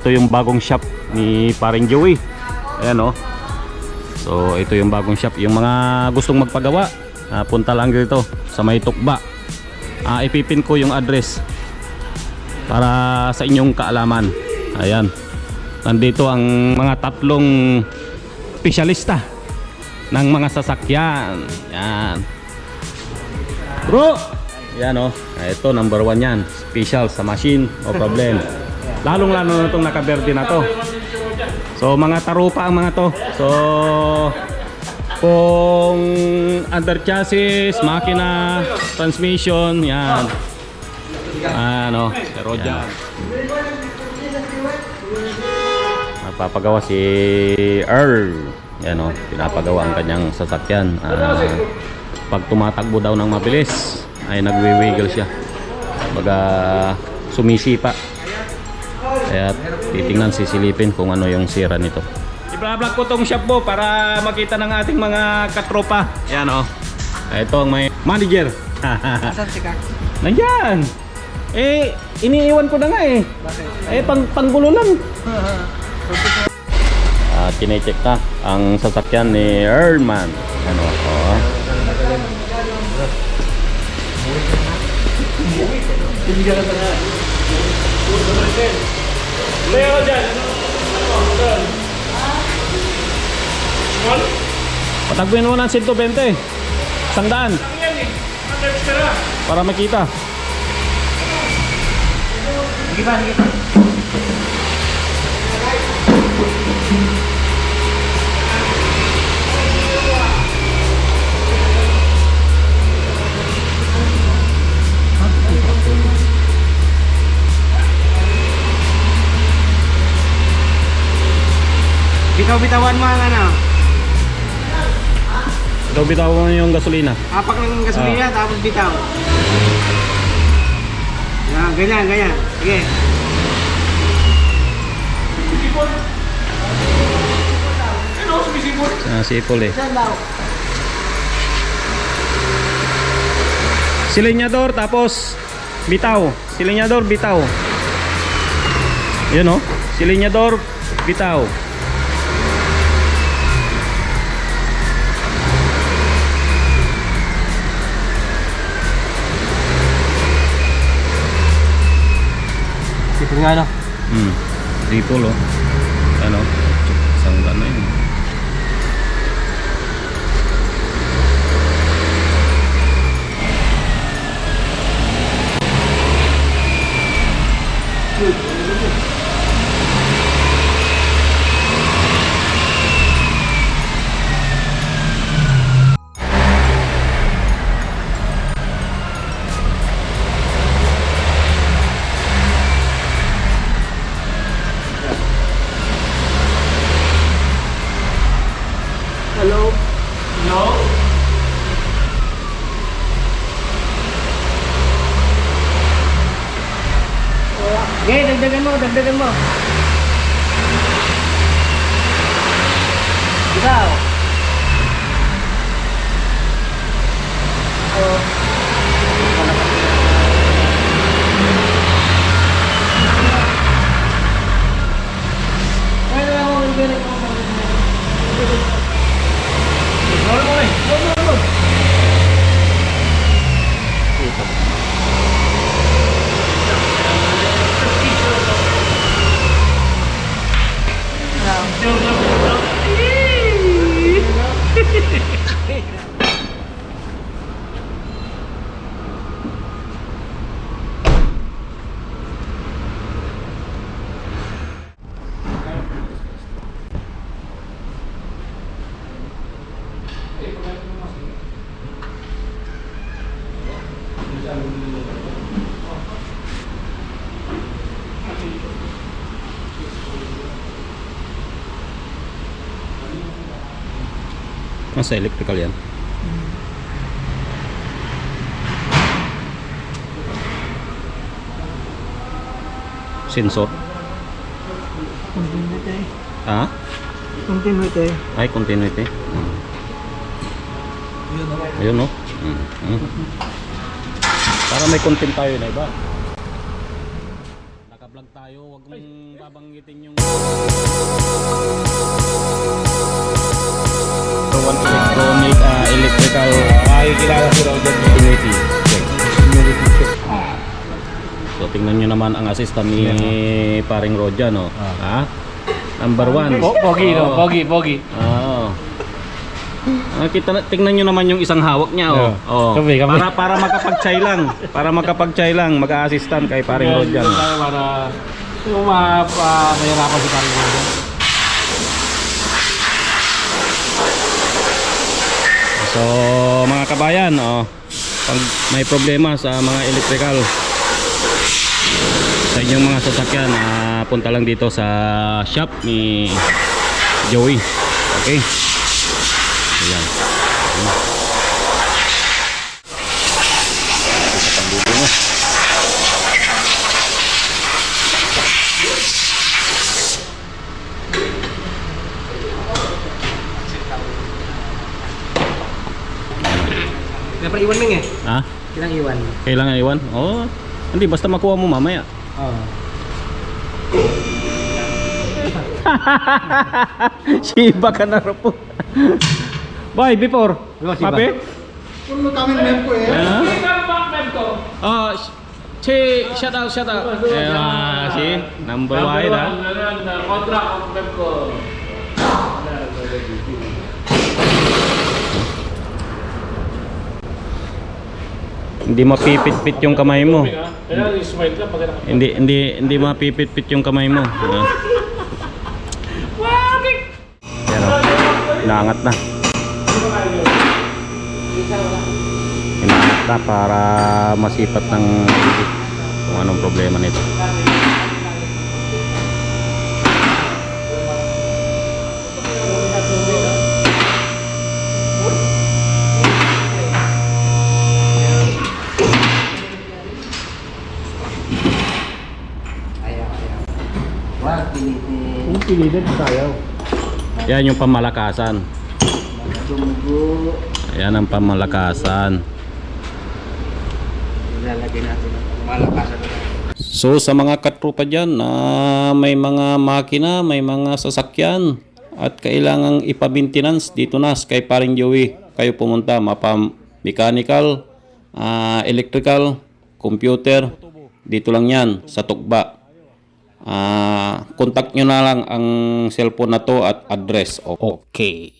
ito yung bagong shop ni paring Joey. Ayan, oh. So ito yung bagong shop. Yung mga gustong magpagawa, punta lang dito sa may Tukba. Ipipin ko yung address para sa inyong kaalaman. Ayan, nandito ang mga tatlong espesyalista ng mga sasakyan. Yan bro, yan, oh. Ito number 1 yan, special sa machine, no problem. Lalong lalo na itong nakaberde na to. So mga tarupa ang mga to. So kung under chassis, makina, transmission, yan. Ano, pero dyan napapagawa si Earl. Yan, oh, pinapagawa ang kanyang sasakyan. Pag tumatakbo daw ng mabilis ay nagwi-wiggle siya, baga sumisipa. Kaya titingnan, sisilipin kung ano yung sira nito. I-vlog ko tong shop po para makita ng ating mga katropa. Yan, oh. Ito ang may manager. Asan si Kak? Nandyan. Iniiwan ko na nga eh. Bakit? Panggulo lang. Kine-check na ang sasakyan ni Earlman. Ano, oh. Patagpuin mo ng 120. 100. Para makita. Sige pa, sige pa. Bitaw-bitawan mo ang ano? Bitaw mo yung gasolina. Apak ng gasolina, tapos bitaw. Yan, ganyan, ganyan. Sige. Sipol eh. Silinyador tapos bitaw. Silinyador, bitaw. Yun, oh. Silinyador, bitaw. Sipol nga, no? Sipol, oh. Ano? Sangga na yun. Hello? Hello? Okay, dagdagan mo, dagdagan mo. Bitaw. Nasa electrical yan. Sensor. Continuity. Ha? Continuity. Ay, continuity. Ayun, no? Para may content tayo na iba. Naka-vlog tayo. tayo, wag mong babanggitin yung electronic, electrical Kilala si Roger. utility check. So tingnan nyo naman ang assistant ni paring Roja, no? Ha? Number 1. Pogi, no? Pogi. Oo. Tingnan nyo naman yung isang hawak niya, oh. Oh. Kami. Para makapag-chay lang. Para makapag-chay lang, mag-assistant kay paring Roja. No? Para yung mahirapan si paring Roger. So, mga kabayan, oh, pag may problema sa mga electrical sa inyong mga sasakyan, punta lang dito sa shop ni Joey. Okay? Ayan. Kaya iwan ming eh. Ha? Kailang iwan. Kailangan iwan? Oh, hindi, basta makuha mo mamaya. Oo. Shiba ka na rin po. Bye, before. Shiba. Happy? Kung kami mem ko eh. Oh, shout out. Yeah, see? Number 1, ha? Contract of Pepco. Hindi mapipit-pit yung kamay mo. Kailangan i-smile lang pag Hindi mapipit-pit yung kamay mo. Yan, oh. Inaangat na. Inaangat na para masipat ng kung anong problema nito. Wag pilitin. Kung pilitin, tayo. Yan yung pamalakasan. Dumugo. Yan ang pamalakasan. Ilalagay natin ang malakasan. So sa mga katrupa dyan na may mga makina, may mga sasakyan at kailangang ipa-maintenance, dito na kay paring Joey. Kayo pumunta, mechanical, electrical, computer, dito lang yan sa Tukba. Contact nyo na lang ang cellphone na to at address. Okay.